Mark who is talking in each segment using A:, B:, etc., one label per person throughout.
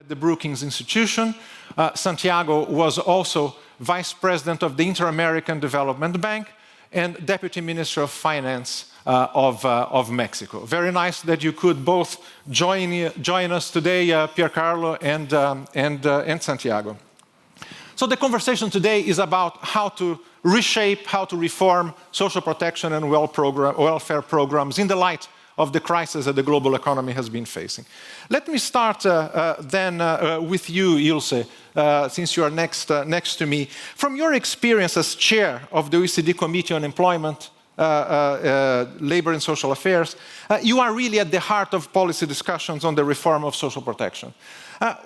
A: the Brookings Institution. Santiago was also Vice President of the Inter-American Development Bank and Deputy Minister of Finance of Mexico. Very nice that you could both join us today, Piercarlo and Santiago. So the conversation today is about how to reshape, how to reform social protection and welfare programs in the light of the crisis that the global economy has been facing. Let me start then with you, Ilse, since you are next to me. From your experience as chair of the OECD Committee on Employment, Labor and Social Affairs, you are really at the heart of policy discussions on the reform of social protection.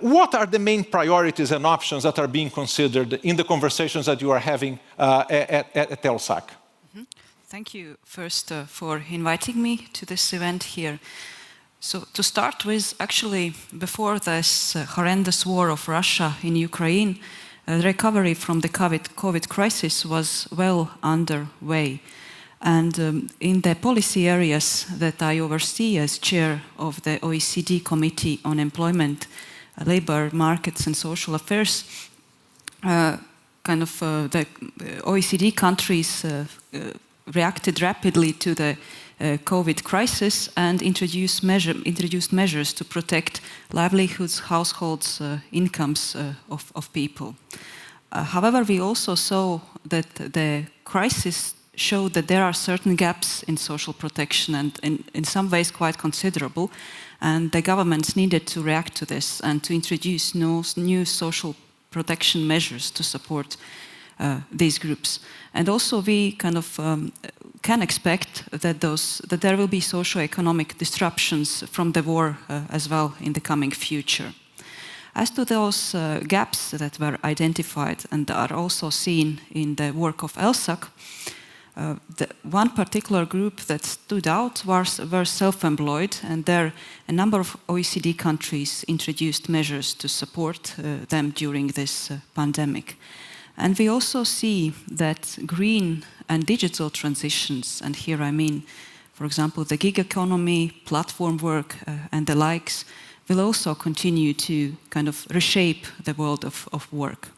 A: What are the main priorities and options that are being considered in the conversations that you are having at ELSAC?
B: Thank you first for inviting me to this event here. So to start with, actually, before this horrendous war of Russia in Ukraine, the recovery from the COVID crisis was well underway. And in the policy areas that I oversee as chair of the OECD Committee on Employment, Labor, Markets and Social Affairs, the OECD countries reacted rapidly to the COVID crisis and introduced measures to protect livelihoods, households, incomes of people. However, we also saw that the crisis showed that there are certain gaps in social protection and in some ways quite considerable, and the governments needed to react to this and to introduce new social protection measures to support these groups. And also we can expect that there will be socio-economic disruptions from the war as well in the coming future. As to those gaps that were identified and are also seen in the work of ELSAC, one particular group that stood out were self-employed, and there a number of OECD countries introduced measures to support them during this pandemic. And we also see that green and digital transitions, and here I mean, for example, the gig economy, platform work, and the likes, will also continue to reshape the world of work.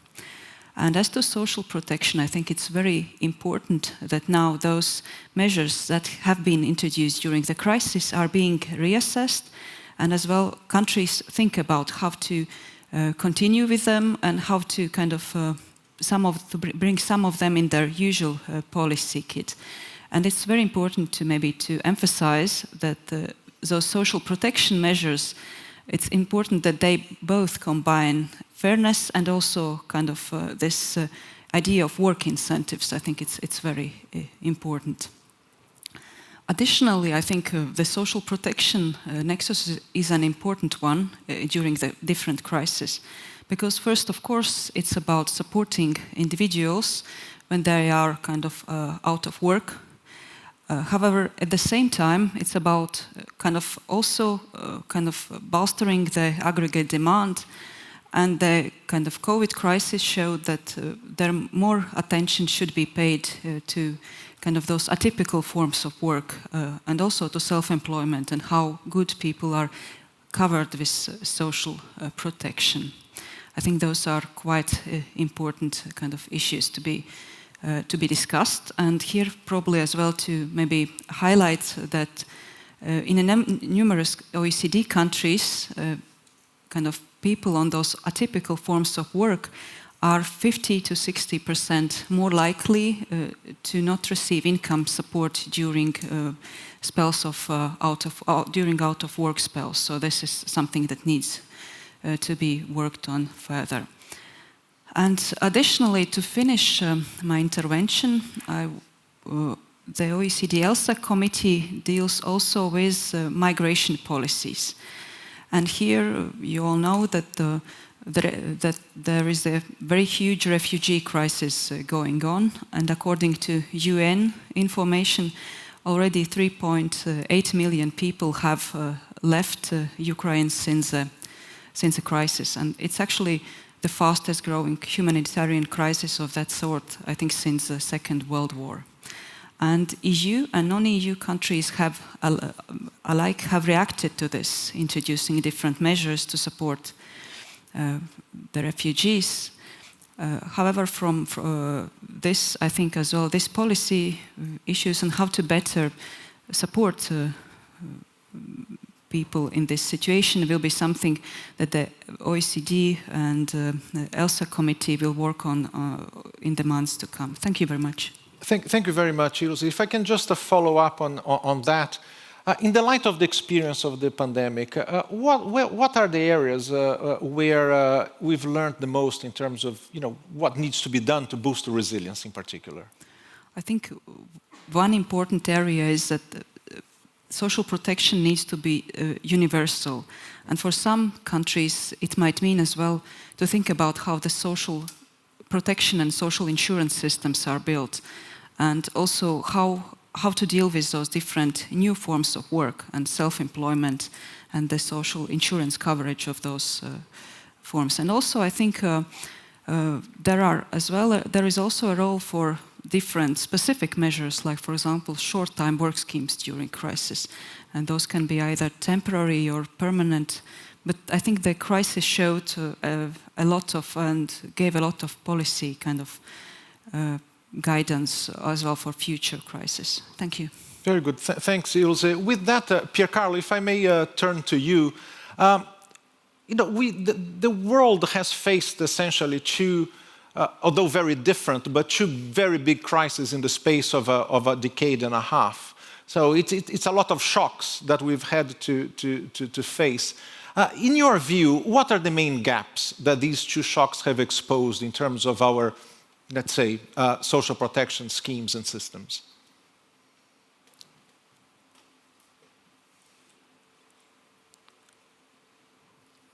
B: And as to social protection, I think it's very important that now those measures that have been introduced during the crisis are being reassessed, and as well countries think about how to continue with them and how to bring some of them in their usual policy kit. And it's very important to emphasize that those social protection measures, it's important that they both combine fairness and also this idea of work incentives. I think it's very important. Additionally, I think the social protection nexus is an important one during the different crises. Because first, of course, it's about supporting individuals when they are out of work. However, at the same time, it's about also bolstering the aggregate demand. And the COVID crisis showed that more attention should be paid to those atypical forms of work and also to self-employment and how good people are covered with social protection. I think those are quite important issues to be discussed. And here probably as well to maybe highlight that in numerous OECD countries, people on those atypical forms of work are 50 to 60% more likely to not receive income support during spells of out of work spells. So this is something that needs to be worked on further. And additionally, to finish my intervention, the OECD ELSA committee deals also with migration policies. And here you all know that there is a very huge refugee crisis going on, and according to UN information, already 3.8 million people have left Ukraine since the crisis, and it's actually the fastest growing humanitarian crisis of that sort, I think, since the Second World War. And EU and non-EU countries have reacted to this, introducing different measures to support the refugees. However, from this, I think as well, this policy issues and how to better support people in this situation will be something that the OECD and the ELSA committee will work on in the months to come. Thank you very much.
A: Thank you very much, Ilse. If I can just follow up on that. In the light of the experience of the pandemic, what are the areas where we've learned the most in terms of what needs to be done to boost the resilience in particular?
B: I think one important area is that social protection needs to be universal. And for some countries, it might mean as well to think about how the social protection and social insurance systems are built, and also how to deal with those different new forms of work and self-employment and the social insurance coverage of those forms. And also I think there is also a role for different specific measures, like for example short-time work schemes during crisis, and those can be either temporary or permanent. But I think the crisis showed a lot of and gave a lot of policy kind of guidance as well for future crises. Thank you.
A: Very good. Thanks, Ilse. With that, Piercarlo, if I may turn to you. The world has faced essentially two, although very different, but two very big crises in the space of a decade and a half. So it's a lot of shocks that we've had to face. In your view, what are the main gaps that these two shocks have exposed in terms of our, let's say, social protection schemes and systems?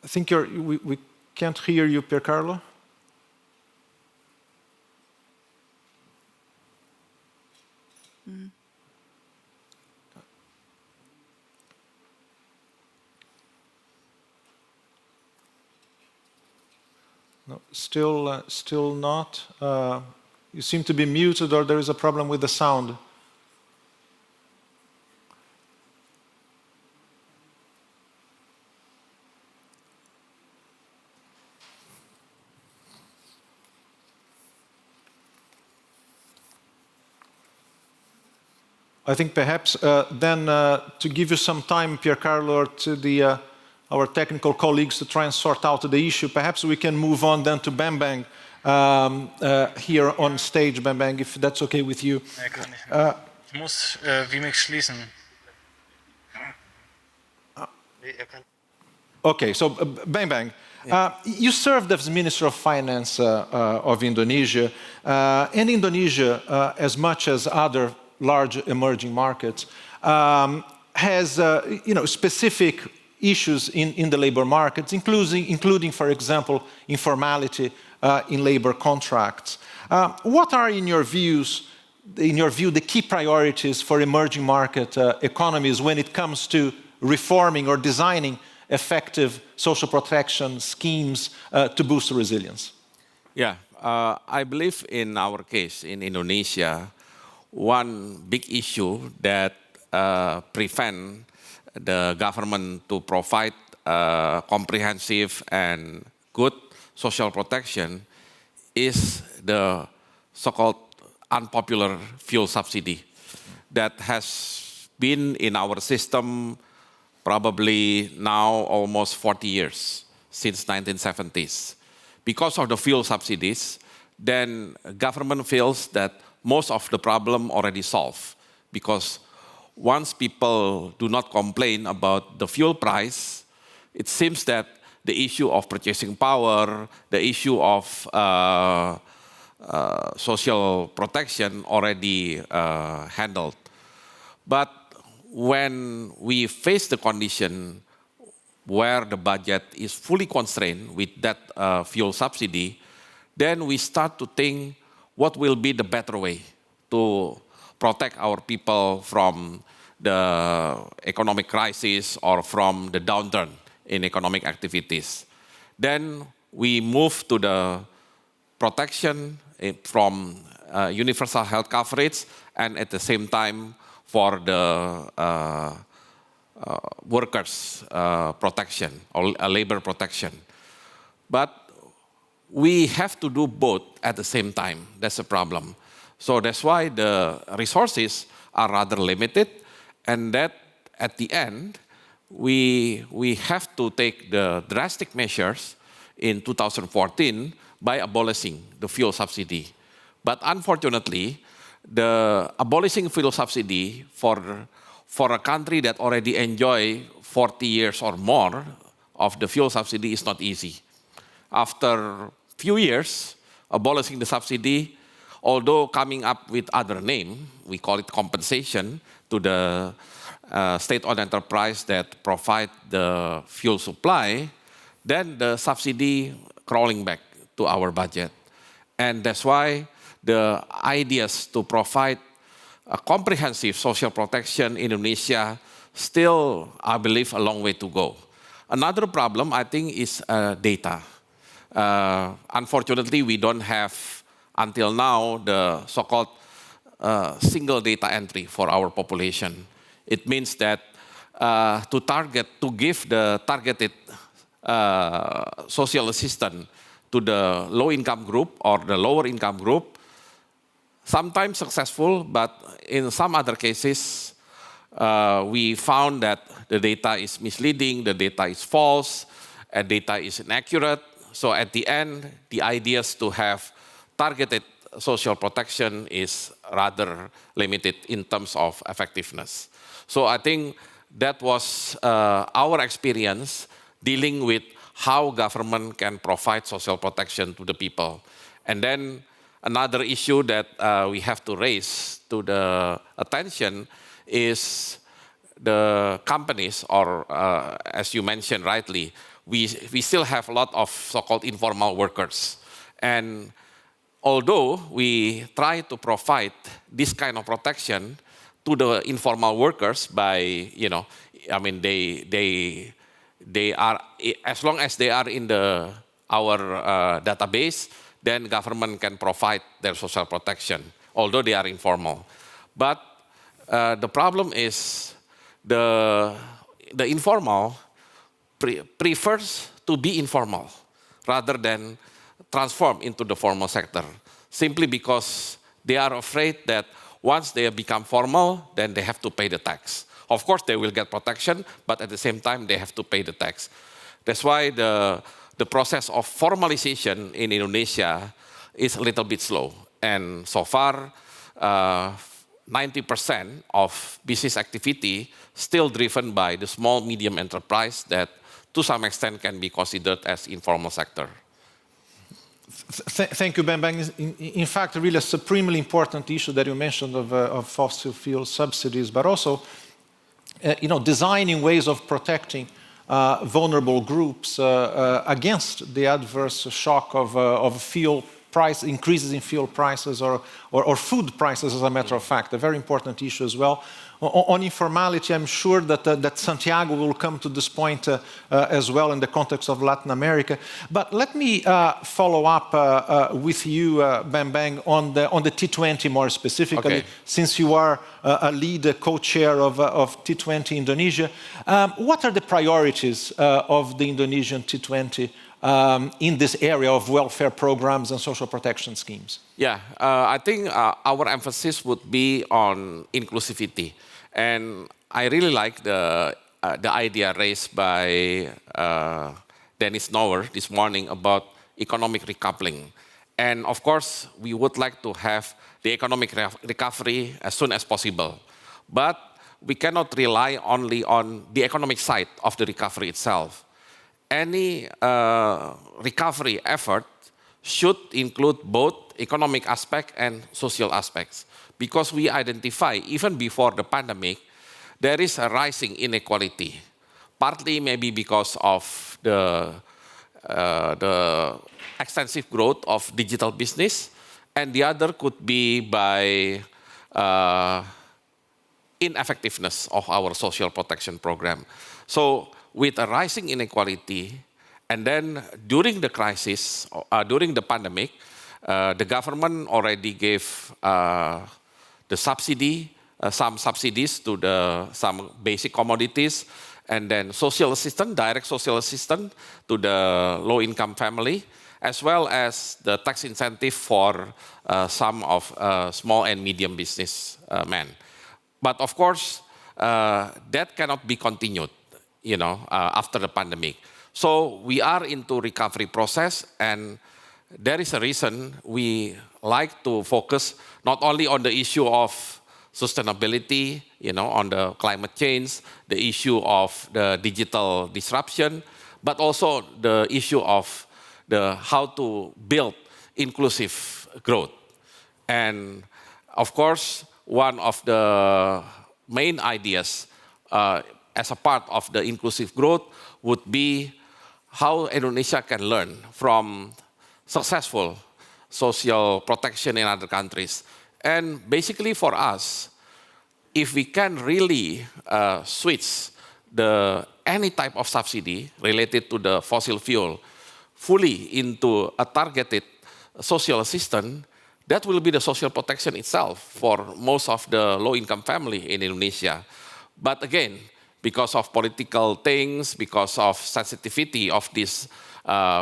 A: I think we can't hear you, Piercarlo. No, still not. You seem to be muted, or there is a problem with the sound. I think perhaps then to give you some time, Piercarlo, or to our technical colleagues to try and sort out the issue, perhaps we can move on then to Bambang here on stage, Bambang, if that's okay with you.
C: Ich muss wie mich schließen.
A: Okay, so Bambang, you served as Minister of Finance of Indonesia, and Indonesia, as much as other large emerging markets, has specific issues in the labor markets, including, for example, informality in labor contracts. What are, in your view, the key priorities for emerging market economies when it comes to reforming or designing effective social protection schemes to boost resilience?
D: Yeah, I believe in our case in Indonesia, one big issue that prevent the government to provide comprehensive and good social protection is the so-called unpopular fuel subsidy that has been in our system probably now almost 40 years, since 1970s. Because of the fuel subsidies, then government feels that most of the problem already solved, because once people do not complain about the fuel price, it seems that the issue of purchasing power, the issue of social protection already handled. But when we face the condition where the budget is fully constrained with that fuel subsidy, then we start to think what will be the better way to protect our people from the economic crisis or from the downturn in economic activities. Then we move to the protection from universal health coverage, and at the same time for the workers' protection or labor protection. But we have to do both at the same time. That's the problem. So that's why the resources are rather limited, and that at the end, we have to take the drastic measures in 2014 by abolishing the fuel subsidy. But unfortunately, the abolishing fuel subsidy for a country that already enjoy 40 years or more of the fuel subsidy is not easy. After few years, abolishing the subsidy, although coming up with other name, we call it compensation to the state-owned enterprise that provide the fuel supply, then the subsidy crawling back to our budget. And that's why the ideas to provide a comprehensive social protection in Indonesia still, I believe, a long way to go. Another problem, I think, is data. Unfortunately, we don't have, until now, the so-called single data entry for our population. It means that to give the targeted social assistance to the low-income group or the lower-income group, sometimes successful, but in some other cases, we found that the data is misleading, the data is false, and data is inaccurate. So at the end, the ideas to have targeted social protection is rather limited in terms of effectiveness. So I think that was our experience dealing with how government can provide social protection to the people. And then another issue that we have to raise to the attention is the companies, or as you mentioned rightly, we still have a lot of so-called informal workers. And although we try to provide this kind of protection to the informal workers by, they are, as long as they are in our database, then government can provide their social protection, although they are informal. But the problem is the informal prefers to be informal rather than transform into the formal sector, simply because they are afraid that once they become formal, then they have to pay the tax. Of course, they will get protection, but at the same time, they have to pay the tax. That's why the process of formalization in Indonesia is a little bit slow. And so far, 90% of business activity still driven by the small, medium enterprise that to some extent can be considered as informal sector.
A: Thank you, Bambang. In fact, really a supremely important issue that you mentioned of fossil fuel subsidies, but also designing ways of protecting vulnerable groups against the adverse shock of fuel price increases in fuel prices or food prices, as a matter of fact, a very important issue as well. On informality, I'm sure that Santiago will come to this point as well in the context of Latin America. But let me follow up with you, Bambang, on the T20 more specifically, okay, since you are a lead co-chair of T20 Indonesia. What are the priorities of the Indonesian T20 in this area of welfare programs and social protection schemes?
D: Yeah, I think our emphasis would be on inclusivity. And I really like the idea raised by Dennis Nower this morning about economic recoupling. And of course, we would like to have the economic recovery as soon as possible. But we cannot rely only on the economic side of the recovery itself. Any recovery effort should include both economic aspect and social aspects. Because we identify, even before the pandemic, there is a rising inequality. Partly maybe because of the extensive growth of digital business, and the other could be by ineffectiveness of our social protection program. So with a rising inequality, and then during the crisis, during the pandemic, the government already gave the subsidy, some subsidies to some basic commodities, and then social assistance, direct social assistance to the low-income family, as well as the tax incentive for some of small and medium business men. But of course, that cannot be continued, after the pandemic. So we are into recovery process, and there is a reason we like to focus not only on the issue of sustainability, on the climate change, the issue of the digital disruption, but also the issue of how to build inclusive growth. And of course, one of the main ideas as a part of the inclusive growth would be how Indonesia can learn from successful social protection in other countries. And basically for us, if we can really switch any type of subsidy related to the fossil fuel fully into a targeted social assistance, that will be the social protection itself for most of the low-income family in Indonesia. But again, because of political things, because of sensitivity of this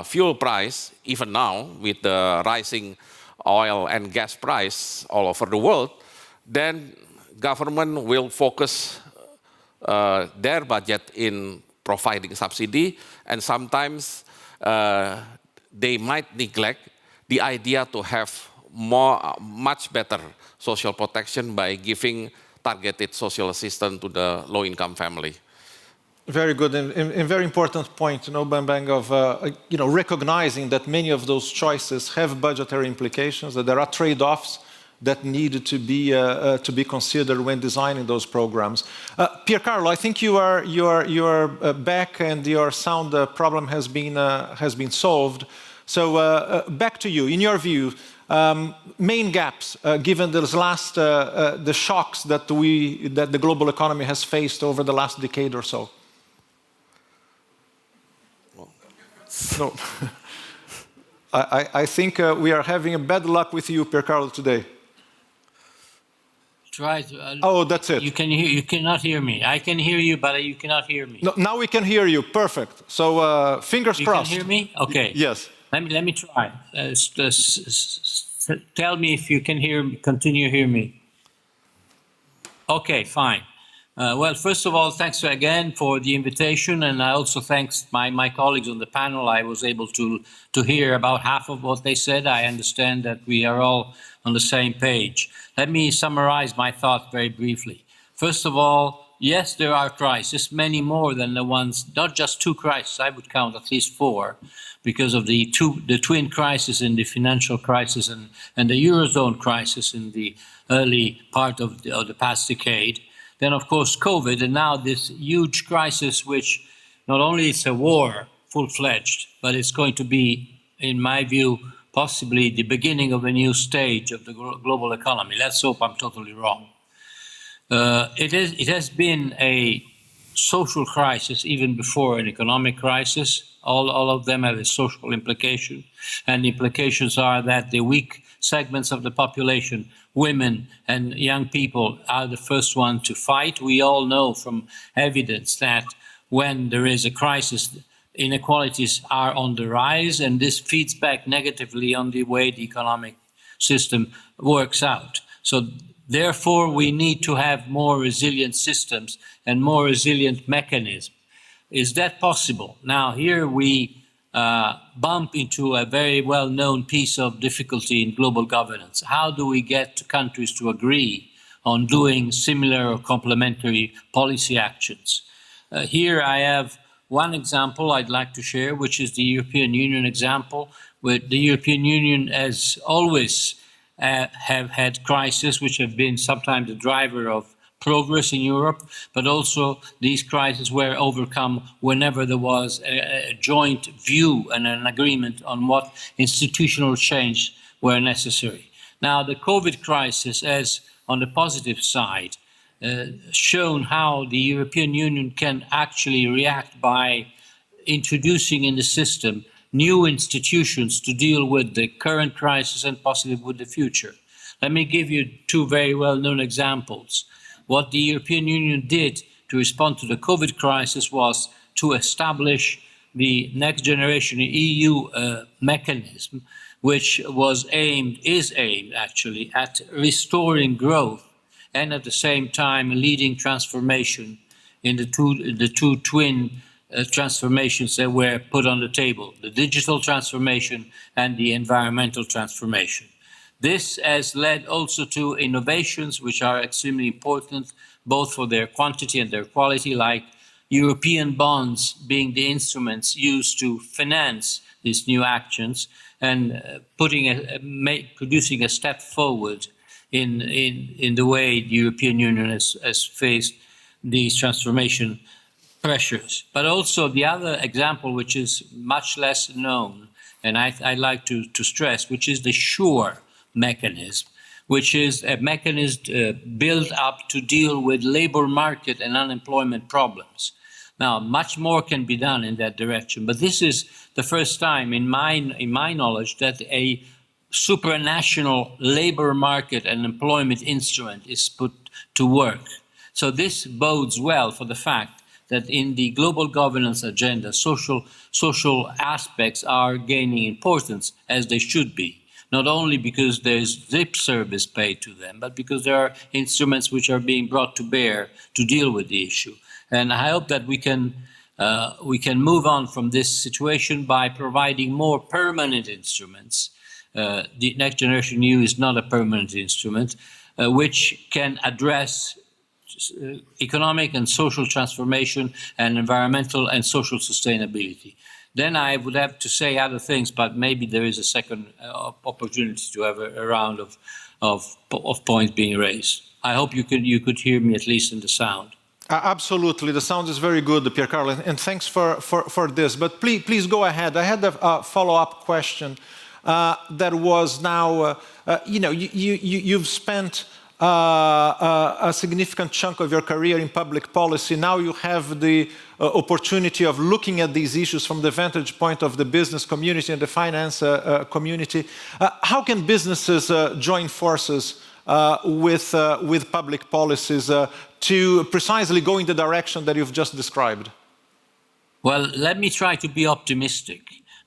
D: fuel price, even now with the rising oil and gas price all over the world, then government will focus their budget in providing subsidy, and sometimes they might neglect the idea to have much better social protection by giving targeted social assistance to the low-income family.
A: Very good, and very important point, Bambang, of recognizing that many of those choices have budgetary implications, that there are trade-offs that need to be considered when designing those programs. Piercarlo, I think you are back, and your sound problem has been solved. So back to you. In your view, main gaps given the shocks that the global economy has faced over the last decade or so. No. I think we are having a bad luck with you, Piercarlo, today.
E: Try to,
A: oh, that's it.
E: You cannot hear me. I can hear you, but you cannot hear me.
A: No, now we can hear you. Perfect. So fingers crossed.
E: You can hear me? Okay.
A: Yes.
E: Let me try. Tell me if you can continue to hear me. Okay, fine. Well, first of all, thanks again for the invitation, and I also thanks my colleagues on the panel. I was able to hear about half of what they said. I understand that we are all on the same page. Let me summarize my thought very briefly. First of all, yes, there are crises, many more than the ones, not just two crises, I would count at least four, because of the twin crisis in the financial crisis and the Eurozone crisis in the early part of the past decade. Then, of course, COVID, and now this huge crisis, which not only is a war, full-fledged, but it's going to be, in my view, possibly the beginning of a new stage of the global economy. Let's hope I'm totally wrong. It has been a social crisis even before an economic crisis. All of them have a social implication, and the implications are that the weak segments of the population, women and young people, are the first one to fight. We all know from evidence that when there is a crisis, inequalities are on the rise, and this feeds back negatively on the way the economic system works out. So therefore, we need to have more resilient systems and more resilient mechanisms. Is that possible? Now, here we bump into a very well-known piece of difficulty in global governance. How do we get countries to agree on doing similar or complementary policy actions? Here I have one example I'd like to share, which is the European Union example, where the European Union has always have had crises which have been sometimes the driver of progress in Europe, but also these crises were overcome whenever there was a joint view and an agreement on what institutional change were necessary. Now, the COVID crisis has, on the positive side, shown how the European Union can actually react by introducing in the system new institutions to deal with the current crisis and possibly with the future. Let me give you two very well-known examples. What the European Union did to respond to the COVID crisis was to establish the next generation EU mechanism, which is aimed actually at restoring growth and at the same time leading transformation in the two twin transformations that were put on the table, the digital transformation and the environmental transformation. This has led also to innovations which are extremely important, both for their quantity and their quality, like European bonds being the instruments used to finance these new actions and producing a step forward in the way the European Union has faced these transformation pressures. But also the other example, which is much less known, and I like to stress, which is the SURE mechanism, which is a mechanism built up to deal with labor market and unemployment problems. Now, much more can be done in that direction, but this is the first time in my knowledge that a supranational labor market and employment instrument is put to work. So this bodes well for the fact that in the global governance agenda, social aspects are gaining importance, as they should be, not only because there's lip service paid to them, but because there are instruments which are being brought to bear to deal with the issue. And I hope that we can move on from this situation by providing more permanent instruments. The Next Generation EU is not a permanent instrument, which can address economic and social transformation and environmental and social sustainability. Then I would have to say other things, but maybe there is a second opportunity to have a round of points being raised. I hope you could hear me at least in the sound.
A: Absolutely, the sound is very good, Piercarlo, and thanks for this. But please go ahead. I had a follow-up question that was now, you've spent a significant chunk of your career in public policy. Now you have the opportunity of looking at these issues from the vantage point of the business community and the finance community. How can businesses join forces with public policies to precisely go in the direction that you've just described?
E: Well, let me try to be optimistic.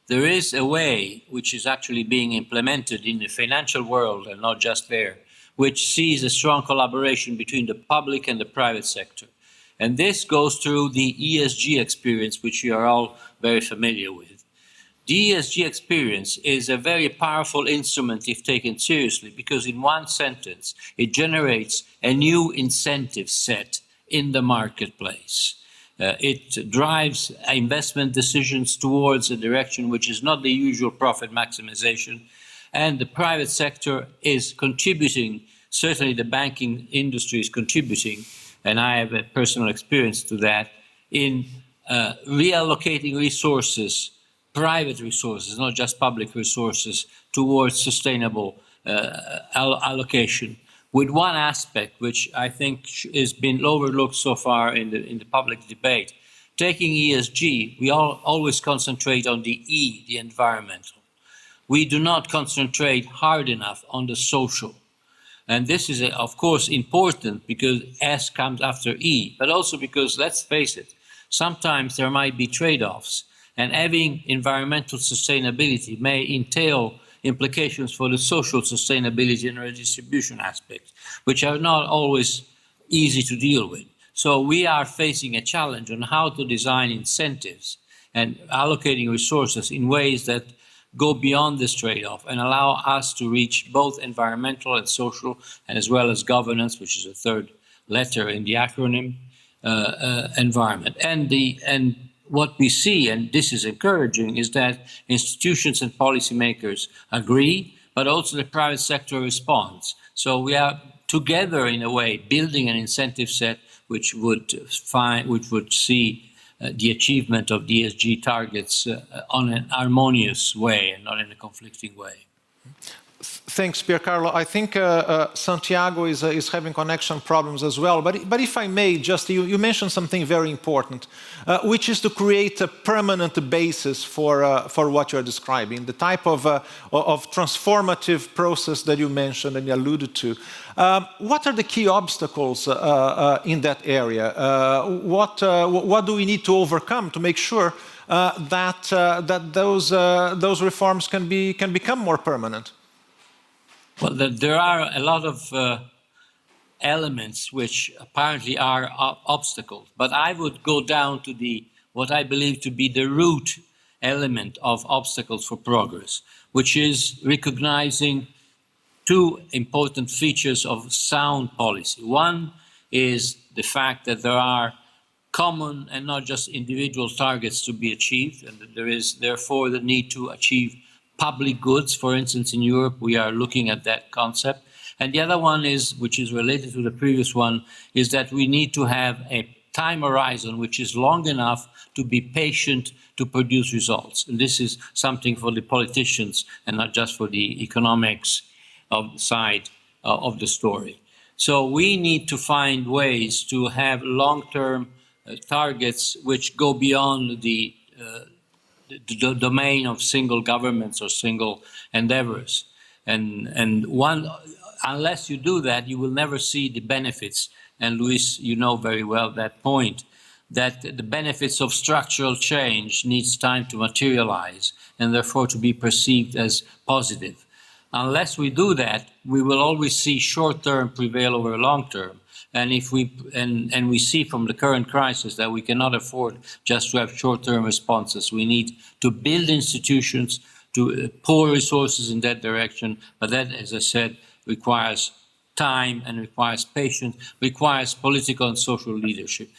E: There is a way which is actually being implemented in the financial world, and not just there, which sees a strong collaboration between the public and the private sector. And this goes through the ESG experience, which you are all very familiar with. The ESG experience is a very powerful instrument if taken seriously, because in one sentence, it generates a new incentive set in the marketplace. It drives investment decisions towards a direction which is not the usual profit maximization. And the private sector is contributing, certainly the banking industry is contributing, and I have a personal experience to that, in reallocating resources, private resources, not just public resources, towards sustainable allocation, with one aspect which I think has been overlooked so far in the public debate. Taking ESG, we always concentrate on the E, the environmental. We do not concentrate hard enough on the social. And this is, of course, important because S comes after E, but also because, let's face it, sometimes there might be trade-offs, and having environmental sustainability may entail implications for the social sustainability and redistribution aspects, which are not always easy to deal with. So we are facing a challenge on how to design incentives and allocating resources in ways that go beyond this trade-off and allow us to reach both environmental and social, and as well as governance, which is a third letter in the acronym, environment. And what we see, and this is encouraging, is that institutions and policymakers agree, but also the private sector responds. So we are together, in a way, building an incentive set which would see the achievement of the ESG targets on an harmonious way and not in a conflicting way.
A: Thanks, Piercarlo. I think Santiago is having connection problems as well. But if I may, just you mentioned something very important, which is to create a permanent basis for what you're describing, the type of transformative process that you mentioned and you alluded to. What are the key obstacles in that area? What do we need to overcome to make sure that those reforms can become more permanent?
E: Well, there are a lot of elements which apparently are obstacles, but I would go down to what I believe to be the root element of obstacles for progress, which is recognizing two important features of sound policy. One is the fact that there are common and not just individual targets to be achieved, and that there is therefore the need to achieve public goods. For instance, in Europe, we are looking at that concept. And the other one is, which is related to the previous one, is that we need to have a time horizon which is long enough to be patient to produce results. And this is something for the politicians and not just for the economics side of the story. So we need to find ways to have long-term targets which go beyond the domain of single governments or single endeavors. And unless you do that, you will never see the benefits. And Luiz, you know very well that point, that the benefits of structural change needs time to materialize and therefore to be perceived as positive. Unless we do that, we will always see short-term prevail over long-term. And if we see from the current crisis that we cannot afford just to have short-term responses. We need to build institutions, to pour resources in that direction. But that, as I said, requires time and requires patience, requires political and social leadership,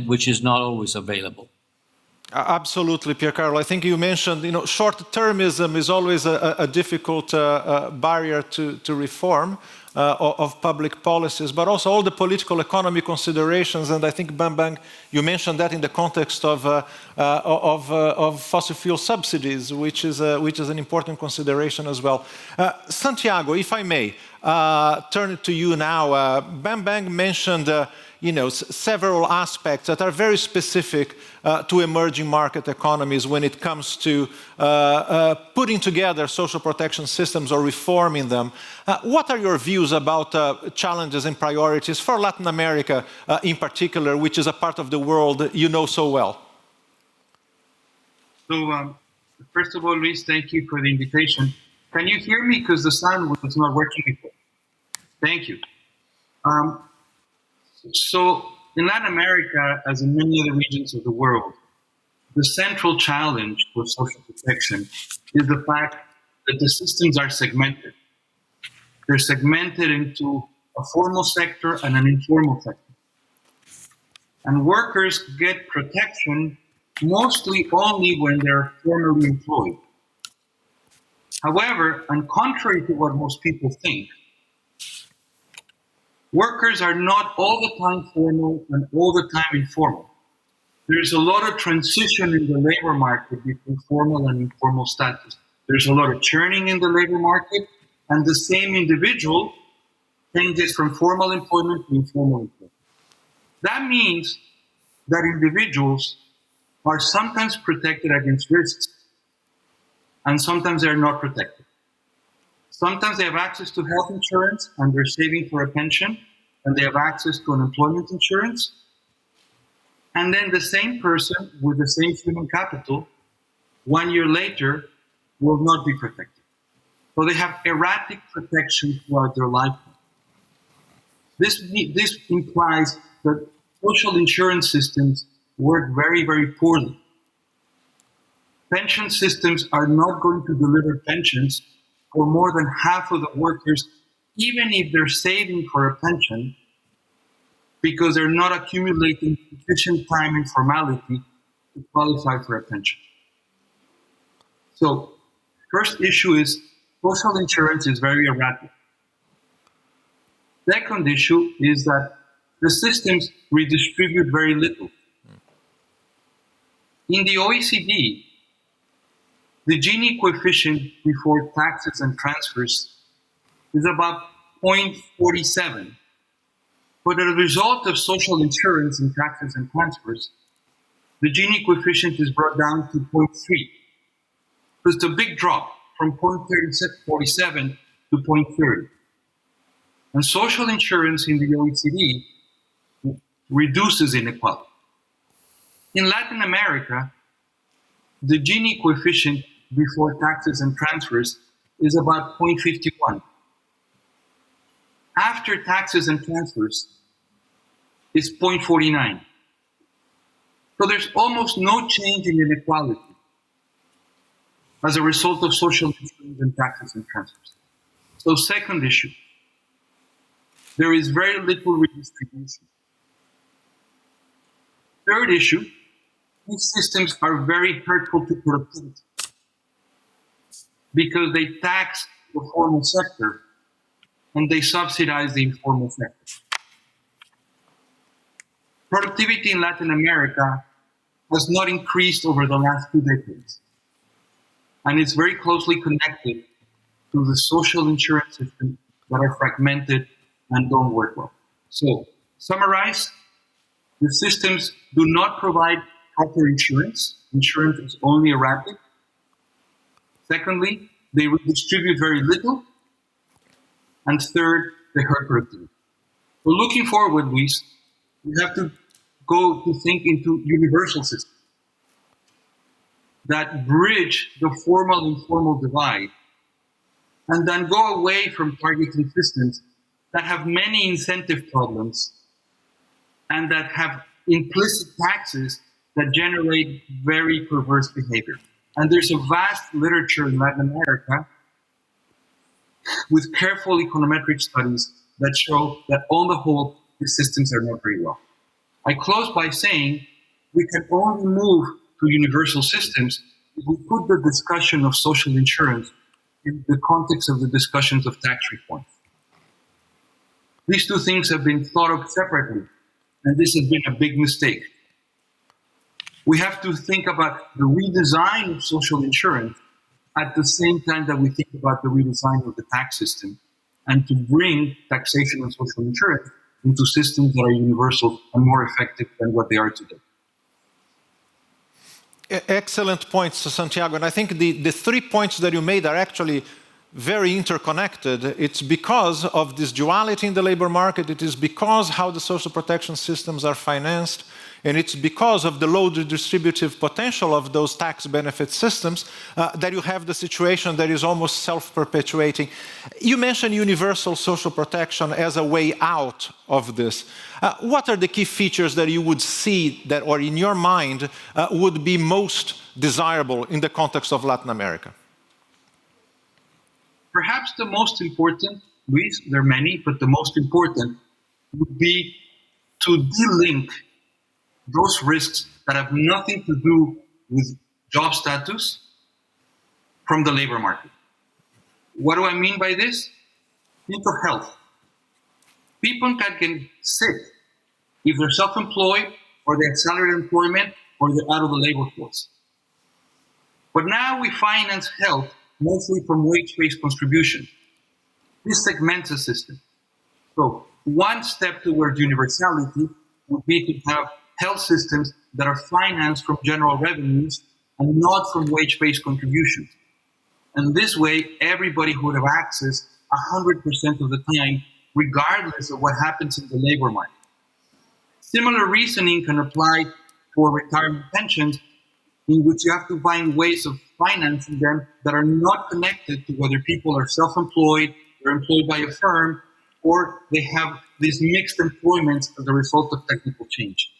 E: which is not always available.
A: Absolutely, Piercarlo. I think you mentioned, short-termism is always a difficult barrier to reform of public policies, but also all the political economy considerations. And I think, Bambang, you mentioned that in the context of fossil fuel subsidies, which is an important consideration as well. Santiago, if I may, turn it to you now. Bambang mentioned several aspects that are very specific to emerging market economies when it comes to putting together social protection systems or reforming them. What are your views about challenges and priorities for Latin America in particular, which is a part of the world you know so well?
F: So, first of all, Luiz, thank you for the invitation. Can you hear me? Because the sound was not working before. Thank you. So in Latin America, as in many other regions of the world, the central challenge for social protection is the fact that the systems are segmented. They're segmented into a formal sector and an informal sector. And workers get protection mostly only when they're formally employed. However, and contrary to what most people think, workers are not all the time formal and all the time informal. There's a lot of transition in the labor market between formal and informal status. There's a lot of churning in the labor market, and the same individual changes from formal employment to informal employment. That means that individuals are sometimes protected against risks, and sometimes they're not protected. Sometimes they have access to health insurance and they're saving for a pension, and they have access to unemployment insurance. And then the same person with the same human capital, 1 year later, will not be protected. So they have erratic protection throughout their lifetime. This implies that social insurance systems work very, very poorly. Pension systems are not going to deliver pensions for more than half of the workers, even if they're saving for a pension, because they're not accumulating sufficient time and formality to qualify for a pension. So, first issue is social insurance is very erratic. Second issue is that the systems redistribute very little. In the OECD, the Gini coefficient before taxes and transfers is about 0.47. But as a result of social insurance and taxes and transfers, the Gini coefficient is brought down to 0.3. So it's a big drop from 0.47 to 0.30. And social insurance in the OECD reduces inequality. In Latin America, the Gini coefficient before taxes and transfers is about 0.51. After taxes and transfers, it's 0.49. So there's almost no change in inequality as a result of social insurance and taxes and transfers. So second issue, there is very little redistribution. Third issue, these systems are very hurtful to productivity because they tax the formal sector and they subsidize the informal sector. Productivity in Latin America has not increased over the last 2 decades. And it's very closely connected to the social insurance systems that are fragmented and don't work well. So, summarize, the systems do not provide proper insurance. Insurance is only erratic. Secondly, they redistribute very little. And third, they hurt productivity. So looking forward, Luiz, we have to go to think into universal systems that bridge the formal-informal divide, and then go away from targeting systems that have many incentive problems and that have implicit taxes that generate very perverse behavior. And there's a vast literature in Latin America with careful econometric studies that show that on the whole, these systems are not very well. I close by saying we can only move to universal systems if we put the discussion of social insurance in the context of the discussions of tax reform. These two things have been thought of separately, and this has been a big mistake. We have to think about the redesign of social insurance at the same time that we think about the redesign of the tax system, and to bring taxation and social insurance into systems that are universal and more effective than what they are today.
A: Excellent points, Santiago. And I think the 3 points that you made are actually very interconnected. It's because of this duality in the labor market. It is because how the social protection systems are financed. And it's because of the low redistributive potential of those tax benefit systems that you have the situation that is almost self-perpetuating. You mentioned universal social protection as a way out of this. What are the key features that you would see that, or in your mind, would be most desirable in the context of Latin America?
F: Perhaps the most important, Luiz, there are many, but the most important would be to de-link those risks that have nothing to do with job status from the labor market. What do I mean by this? Think of health. People can get sick if they're self-employed or they have salaried employment or they're out of the labor force. But now we finance health mostly from wage-based contribution. This segments the system. So one step towards universality would be to have health systems that are financed from general revenues and not from wage-based contributions. And this way, everybody would have access 100% of the time, regardless of what happens in the labor market. Similar reasoning can apply for retirement pensions, in which you have to find ways of financing them that are not connected to whether people are self-employed, they're employed by a firm, or they have these mixed employments as a result of technical change.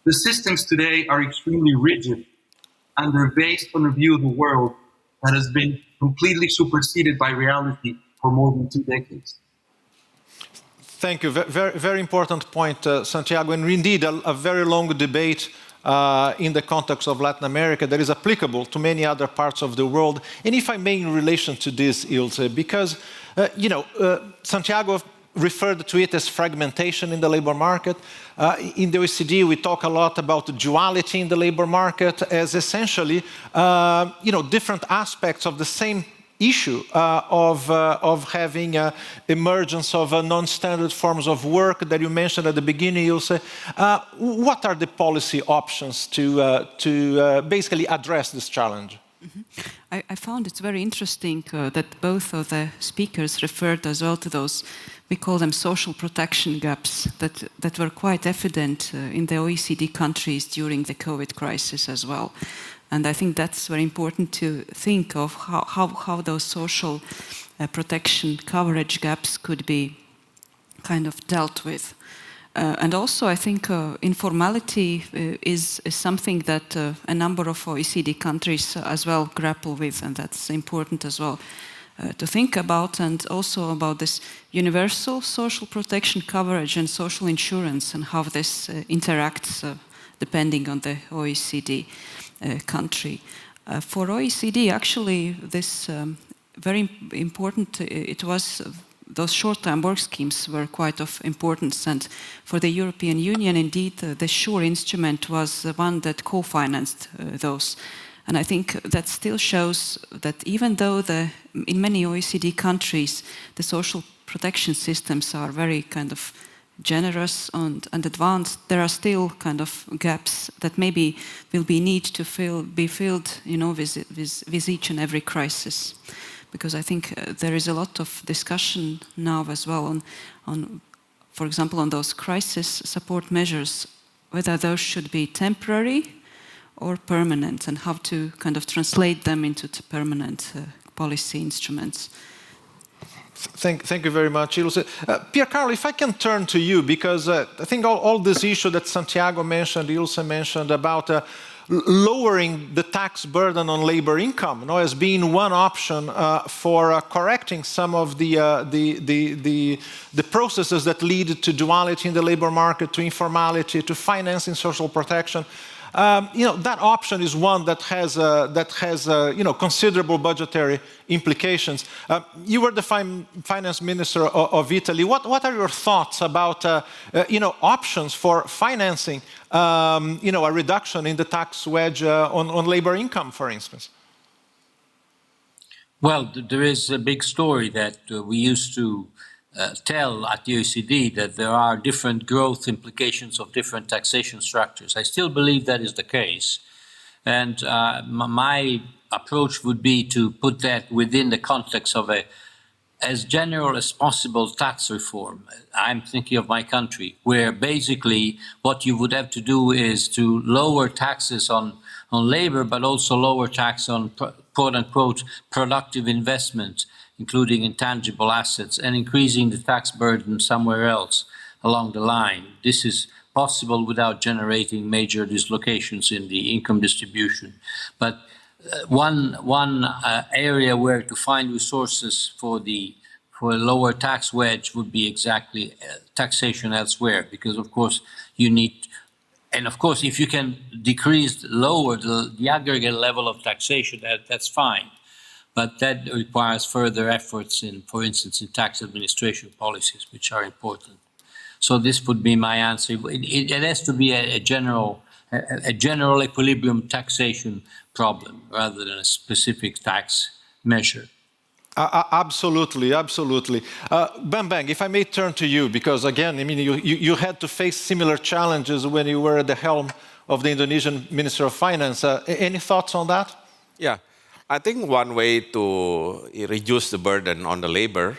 F: The systems today are extremely rigid, and they're based on a view of the world that has been completely superseded by reality for more than 2 decades.
A: Thank you. Very, very important point, Santiago. And indeed, a very long debate in the context of Latin America that is applicable to many other parts of the world. And if I may, in relation to this, Ilse, because, Santiago referred to it as fragmentation in the labor market. In the OECD, we talk a lot about the duality in the labor market as essentially, different aspects of the same issue of having emergence of non-standard forms of work that you mentioned at the beginning, Ilse. What are the policy options to basically address this challenge?
B: I found it very interesting that both of the speakers referred as well to those, we call them social protection gaps, that were quite evident in the OECD countries during the COVID crisis as well. And I think that's very important to think of how those social protection coverage gaps could be kind of dealt with. And also, I think informality is something that a number of OECD countries as well grapple with, and that's important as well to think about, and also about this universal social protection coverage and social insurance and how this interacts depending on the OECD country. For OECD, actually, this very important, it was those short-term work schemes were quite of importance, and for the European Union, indeed, the SURE instrument was the one that co-financed those. And I think that still shows that even though in many OECD countries, the social protection systems are very kind of generous and advanced, there are still kind of gaps that maybe will be filled, you know, with each and every crisis. Because I think there is a lot of discussion now as well on, for example, on those crisis support measures, whether those should be temporary or permanent, and how to kind of translate them into permanent policy instruments.
A: Thank you very much, Ilse. Piercarlo, if I can turn to you, because I think all this issue that Santiago mentioned, Ilse mentioned about lowering the tax burden on labor income, as being one option for correcting some of the processes that lead to duality in the labor market, to informality, to financing social protection. That option is one that has considerable budgetary implications. You were the finance minister of Italy. What are your thoughts about options for financing a reduction in the tax wedge on labor income, for instance?
E: Well, there is a big story that we used to tell at the OECD, that there are different growth implications of different taxation structures. I still believe that is the case. And my approach would be to put that within the context of as general as possible tax reform. I'm thinking of my country, where basically what you would have to do is to lower taxes on labor, but also lower tax on quote-unquote productive investment, including intangible assets, and increasing the tax burden somewhere else along the line. This is possible without generating major dislocations in the income distribution. But one area where to find resources for a lower tax wedge would be exactly taxation elsewhere, because of course you need, and of course if you can lower the aggregate level of taxation, that's fine. But that requires further efforts in, for instance, in tax administration policies, which are important. So this would be my answer. It has to be a general equilibrium taxation problem rather than a specific tax measure.
A: Absolutely. Bambang, if I may turn to you, because again, I mean, you had to face similar challenges when you were at the helm of the Indonesian Minister of Finance. Any thoughts on that?
D: Yeah. I think one way to reduce the burden on the labor,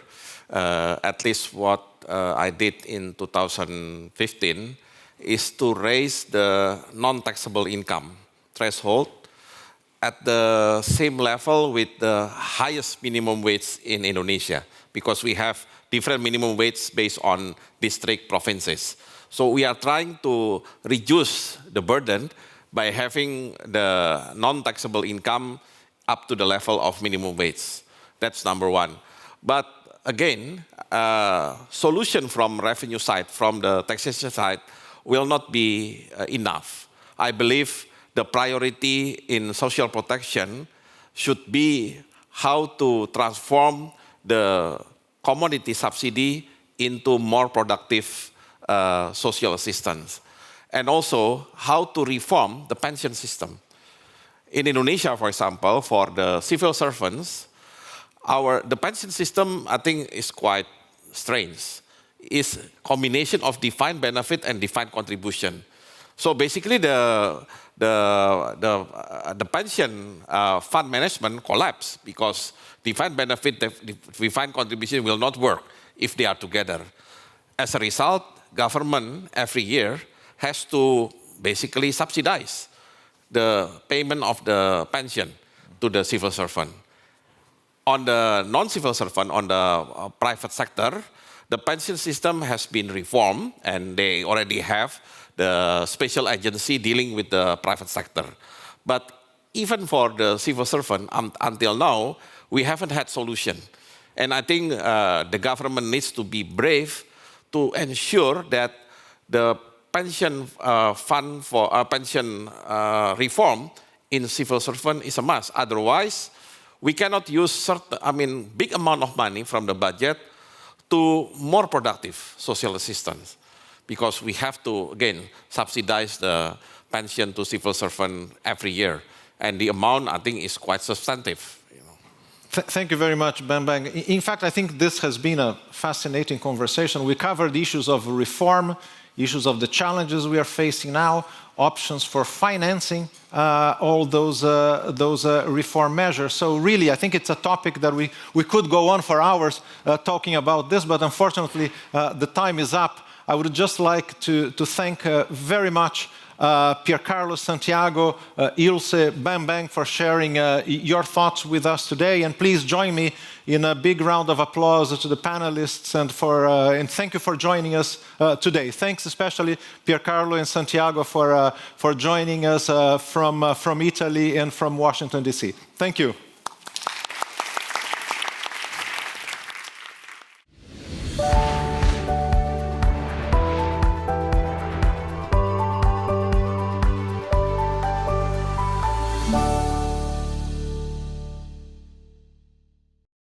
D: at least what I did in 2015, is to raise the non-taxable income threshold at the same level with the highest minimum wage in Indonesia, because we have different minimum wage based on district provinces. So we are trying to reduce the burden by having the non-taxable income up to the level of minimum wage. That's number one. But again, solution from revenue side, from the taxation side, will not be enough. I believe the priority in social protection should be how to transform the commodity subsidy into more productive social assistance. And also how to reform the pension system. In Indonesia, for example, for the civil servants, the pension system, I think, is quite strange. It's a combination of defined benefit and defined contribution. So basically, the pension fund management collapsed because defined benefit, defined contribution will not work if they are together. As a result, government every year has to basically subsidize the payment of the pension to the civil servant. On the non-civil servant, on the private sector, the pension system has been reformed, and they already have the special agency dealing with the private sector. But even for the civil servant, until now, we haven't had solution. And I think the government needs to be brave to ensure that the pension fund for pension reform in civil servant is a must. Otherwise, we cannot use big amount of money from the budget to more productive social assistance, because we have to, again, subsidize the pension to civil servant every year. And the amount, I think, is quite substantive.
A: Thank you very much, Bambang. In fact, I think this has been a fascinating conversation. We covered issues of reform, issues of the challenges we are facing now, options for financing all those reform measures. So really, I think it's a topic that we could go on for hours talking about this, but unfortunately, the time is up. I would just like to thank very much Piercarlo, Santiago, Ilse, Bambang for sharing your thoughts with us today. And please join me in a big round of applause to the panelists and thank you for joining us today. Thanks especially Piercarlo and Santiago for joining us from Italy and from Washington, D.C. Thank you.